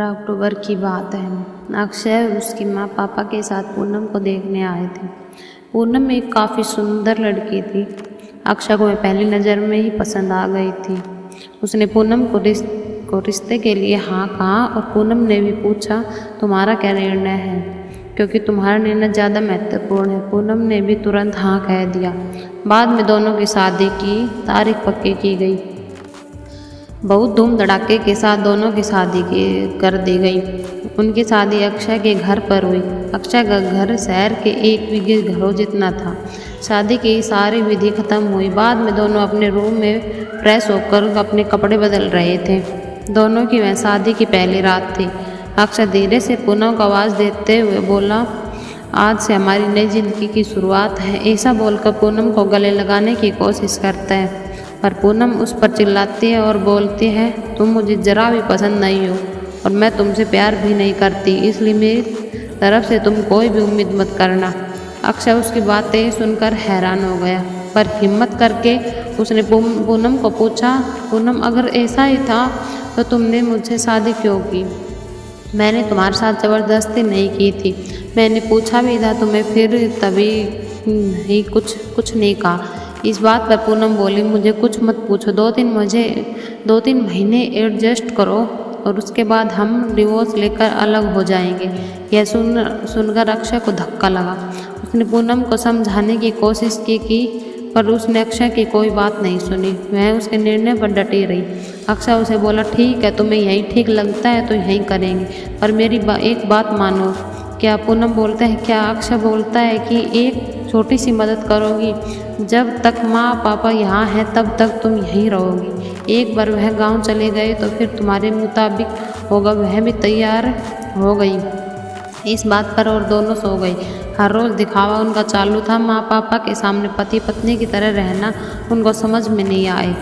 अक्टूबर की बात है। अक्षय और उसकी माँ पापा के साथ पूनम को देखने आए थे। पूनम एक काफ़ी सुंदर लड़की थी। अक्षय को मैं पहली नज़र में ही पसंद आ गई थी। उसने पूनम को रिश्ते के लिए हाँ कहा और पूनम ने भी पूछा, तुम्हारा क्या निर्णय है, क्योंकि तुम्हारा निर्णय ज़्यादा महत्वपूर्ण है। पूनम ने भी तुरंत हाँ कह दिया। बाद में दोनों की शादी की तारीख पक्की की गई। बहुत धूम धड़ाके के साथ दोनों की शादी कर दी गई। उनकी शादी अक्षय के घर पर हुई। अक्षय का घर शहर के 1 बीघे घरों जितना था। शादी की सारी विधि खत्म हुई। बाद में दोनों अपने रूम में फ्रेश होकर अपने कपड़े बदल रहे थे। दोनों की वह शादी की पहली रात थी। अक्षय धीरे से पूनम को आवाज़ देते हुए बोला, आज से हमारी नई जिंदगी की शुरुआत है। ऐसा बोलकर पूनम को गले लगाने की कोशिश करता है, पर पूनम उस पर चिल्लाती है और बोलती है, तुम मुझे ज़रा भी पसंद नहीं हो और मैं तुमसे प्यार भी नहीं करती, इसलिए मेरी तरफ से तुम कोई भी उम्मीद मत करना। अक्षय उसकी बातें सुनकर हैरान हो गया, पर हिम्मत करके उसने पूनम को पूछा, पूनम अगर ऐसा ही था तो तुमने मुझसे शादी क्यों की? मैंने तुम्हारे साथ ज़बरदस्ती नहीं की थी। मैंने पूछा भी था तुम्हें, फिर तभी ही कुछ नहीं कहा। इस बात पर पूनम बोली, मुझे कुछ मत पूछो, 2-3 महीने एडजस्ट करो और उसके बाद हम डिवोर्स लेकर अलग हो जाएंगे। यह सुनकर अक्षय को धक्का लगा। उसने पूनम को समझाने की कोशिश की पर उसने अक्षय की कोई बात नहीं सुनी। वह उसके निर्णय पर डटी रही। अक्षय उसे बोला, ठीक है, तुम्हें यही ठीक लगता है तो यही करेंगे, पर मेरी एक बात मानो। क्या? पूनम बोलता है, क्या? अक्षय बोलता है कि एक छोटी सी मदद करोगी? जब तक माँ पापा यहाँ हैं तब तक तुम यहीं रहोगी। एक बार वह गांव चले गए तो फिर तुम्हारे मुताबिक होगा। वह भी तैयार हो गई इस बात पर और दोनों सो गई। हर रोज़ दिखावा उनका चालू था। माँ पापा के सामने पति पत्नी की तरह रहना उनको समझ में नहीं आए,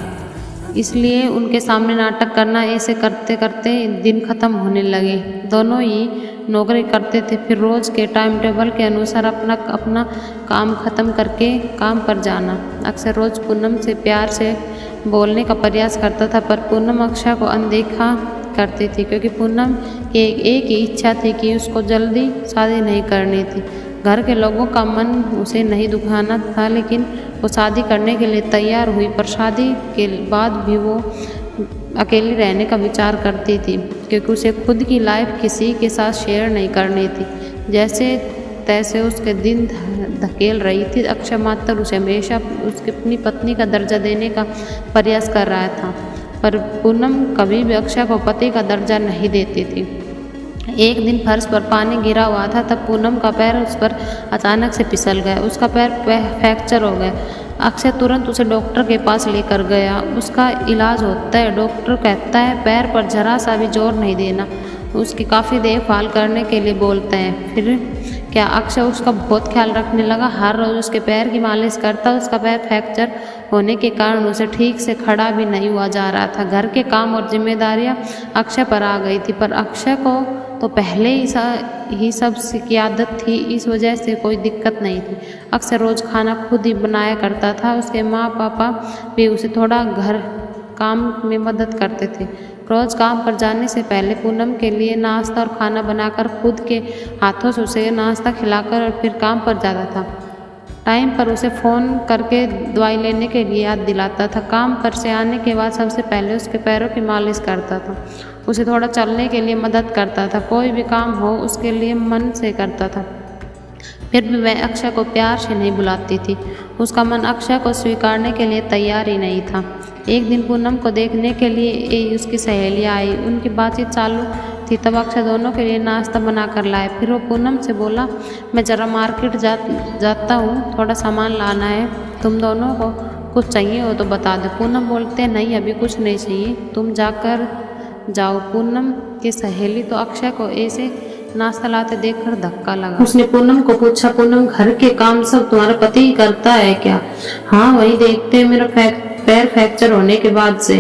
इसलिए उनके सामने नाटक करना। ऐसे करते करते दिन खत्म होने लगे। दोनों ही नौकरी करते थे, फिर रोज़ के टाइम टेबल के अनुसार अपना काम खत्म करके काम पर जाना। अक्सर रोज़ पूनम से प्यार से बोलने का प्रयास करता था, पर पूनम अक्षय को अनदेखा करती थी, क्योंकि पूनम की एक ही इच्छा थी कि उसको जल्दी शादी नहीं करनी थी। घर के लोगों का मन उसे नहीं दुखाना था, लेकिन वो शादी करने के लिए तैयार हुई। पर शादी के बाद भी वो अकेली रहने का विचार करती थी, क्योंकि उसे खुद की लाइफ किसी के साथ शेयर नहीं करनी थी। जैसे तैसे उसके दिन धकेल रही थी। अक्षय मात्र उसे हमेशा उसकी अपनी पत्नी का दर्जा देने का प्रयास कर रहा था, पर पूनम कभी भी अक्षय को पति का दर्जा नहीं देती थी। एक दिन फर्श पर पानी गिरा हुआ था, तब पूनम का पैर उस पर अचानक से फिसल गया। उसका पैर फ्रैक्चर हो गया। अक्षय तुरंत उसे डॉक्टर के पास लेकर गया। उसका इलाज होता है। डॉक्टर कहता है पैर पर जरा सा भी जोर नहीं देना, उसकी काफ़ी देखभाल करने के लिए बोलते हैं। फिर क्या? अक्षय उसका बहुत ख्याल रखने लगा। हर रोज़ उसके पैर की मालिश करता। उसका पैर फ्रैक्चर होने के कारण उसे ठीक से खड़ा भी नहीं हुआ जा रहा था। घर के काम और जिम्मेदारियां अक्षय पर आ गई थी, पर अक्षय को तो पहले ही सब की आदत थी, इस वजह से कोई दिक्कत नहीं थी। अक्सर रोज़ खाना खुद ही बनाया करता था। उसके माँ पापा भी उसे थोड़ा घर काम में मदद करते थे। रोज़ काम पर जाने से पहले पूनम के लिए नाश्ता और खाना बनाकर खुद के हाथों से उसे नाश्ता खिलाकर और फिर काम पर जाता था। टाइम पर उसे फ़ोन करके दवाई लेने के लिए याद दिलाता था। काम पर से आने के बाद सबसे पहले उसके पैरों की मालिश करता था। उसे थोड़ा चलने के लिए मदद करता था। कोई भी काम हो उसके लिए मन से करता था। फिर भी वह अक्षय को प्यार से नहीं बुलाती थी। उसका मन अक्षय को स्वीकारने के लिए तैयार ही नहीं था। एक दिन पूनम को देखने के लिए उसकी सहेलियाँ आई। उनकी बातचीत चालू थी, तब अक्षय दोनों के लिए नाश्ता बना कर लाए। फिर वो पूनम से बोला, मैं ज़रा मार्केट जाता हूँ, थोड़ा सामान लाना है। तुम दोनों को कुछ चाहिए हो तो बता दो। पूनम बोलते, नहीं अभी कुछ नहीं चाहिए, तुम जाकर जाओ। पूनम की सहेली तो अक्षय को ऐसे नाश्ता लाते देखकर धक्का लगा। उसने पूनम को पूछा, पूनम घर के काम सब तुम्हारा पति ही करता है क्या? हाँ, वही देखते हैं मेरा पैर फ्रैक्चर होने के बाद से।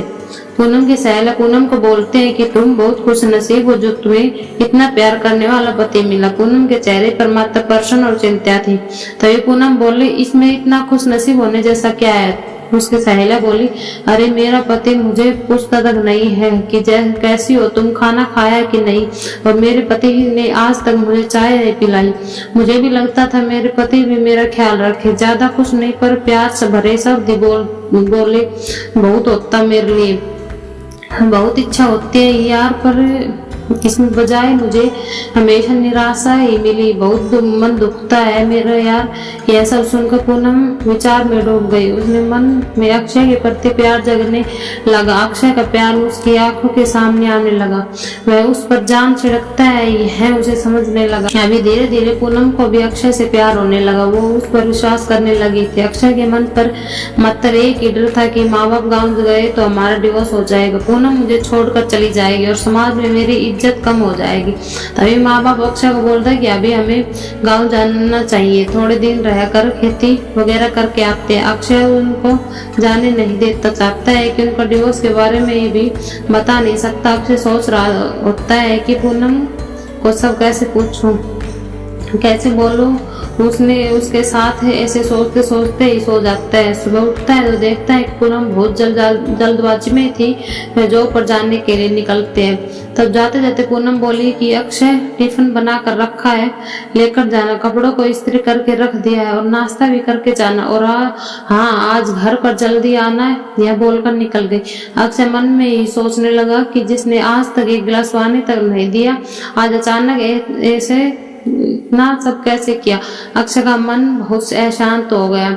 पूनम की सहेलियां पूनम को बोलते हैं कि तुम बहुत खुश नसीब हो जो तुम्हें इतना प्यार करने वाला पति मिला। पूनम के चेहरे पर मात्र प्रसन्न और चिंता थी। तभी पूनम बोली, इसमें इतना खुश नसीब होने जैसा क्या है? उसकी सहेलियां बोली, अरे मेरा पति मुझे पूछता तक नहीं है कि कैसी हो तुम, खाना खाया कि नहीं, और मेरे पति ने आज तक मुझे चाय नहीं पिलाई। मुझे भी लगता था मेरे पति भी मेरा ख्याल रखे, ज्यादा कुछ नहीं पर प्यार से भरे शब्द बोले बहुत होता मेरे लिए। बहुत इच्छा होती है यार, पर इसमें बजाय मुझे हमेशा निराशा ही मिली। बहुत मन दुखता है मेरा यार। यह सब सुनकर पूनम विचार में डूब गई। उसने मन में अक्षय के प्रति प्यार जगने लगा। अक्षय का प्यार उसकी आंखों के सामने आने लगा। वह उस पर जान छिड़कता है यह उसे समझने लगा। अभी धीरे धीरे पूनम को भी अक्षय से प्यार होने लगा। वो उस पर विश्वास करने लगी थी। अक्षय के मन पर मात्र एक ही डर था कि माँ बाप गाँव गए तो हमारा डिवोर्स हो जाएगा, पूनम मुझे छोड़कर चली जाएगी और समाज में मेरी इज्जत कम हो जाएगी। तभी माँ बाप अक्षय को बोलता कि अभी हमें गांव जाना चाहिए, थोड़े दिन रहकर खेती वगैरह करके आते हैं। अक्षय उनको जाने नहीं देता, चाहता है कि उनका डिवोर्स के बारे में भी बता नहीं सकता। अक्षय सोच रहा होता है कि पूनम को सब कैसे पूछूं, कैसे बोलूं उसके साथ है। ऐसे सोचते सोचते ही सो जाता है। सुबह उठता है तो देखता है कि पूनम बहुत जल्दबाजी में थी। वे जॉब पर जाने के लिए निकलते हैं। तब जाते जाते पूनम बोली कि अक्षय टिफिन बना कर रखा है, लेकर जाना, कपड़ों को इस्त्री करके रख दिया है और नाश्ता भी करके जाना, और हाँ आज घर पर जल्दी आना है। यह बोलकर निकल गई। अक्षय मन में ही सोचने लगा कि जिसने आज तक एक गिलास पानी तक नहीं दिया, आज अचानक ऐसे इतना सब कैसे किया। अक्षय का मन बहुत अशांत हो गया।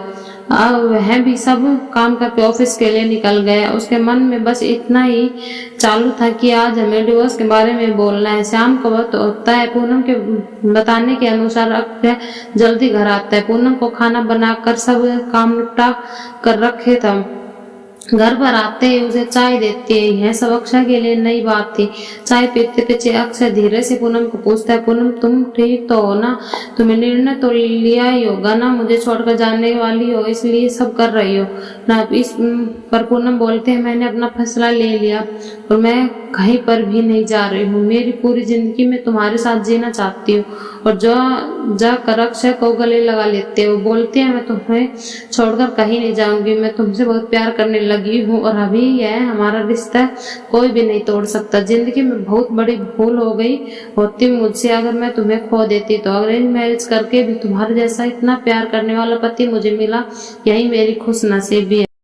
अब वह भी सब काम करके ऑफिस के लिए निकल गया। उसके मन में बस इतना ही चालू था कि आज हमें डिवोर्स के बारे में बोलना है। शाम को वक्त होता है। पूनम के बताने के अनुसार अक्षय जल्दी घर आता है। पूनम को खाना बनाकर सब काम निपटा कर रखे था। घर पर आते ही उसे चाय देती है। यह सब अक्षय के लिए नई बात थी। चाय पीते पीते अक्षय धीरे से पूनम को पूछता है, पूनम तुम ठीक तो हो ना, तुम्हें निर्णय तो लिया ही होगा ना, मुझे छोड़कर जाने वाली हो इसलिए सब कर रही हो ना। इस पर पूनम बोलते हैं, मैंने अपना फैसला ले लिया और मैं कहीं पर भी नहीं जा रही हूँ। मेरी पूरी जिंदगी में तुम्हारे साथ जीना चाहती हूँ। और जो जाकर अक्षय को गले लगा लेते हो, बोलते हैं मैं तुम्हें छोड़कर कहीं नहीं जाऊंगी, मैं तुमसे बहुत प्यार करने लगी हूँ और अभी यह हमारा रिश्ता कोई भी नहीं तोड़ सकता। जिंदगी में बहुत बड़ी भूल हो गई होती मुझसे अगर मैं तुम्हें खो देती तो। अरेंज मैरिज करके भी तुम्हारे जैसा इतना प्यार करने वाला पति मुझे मिला, यही मेरी खुश नसीबी है।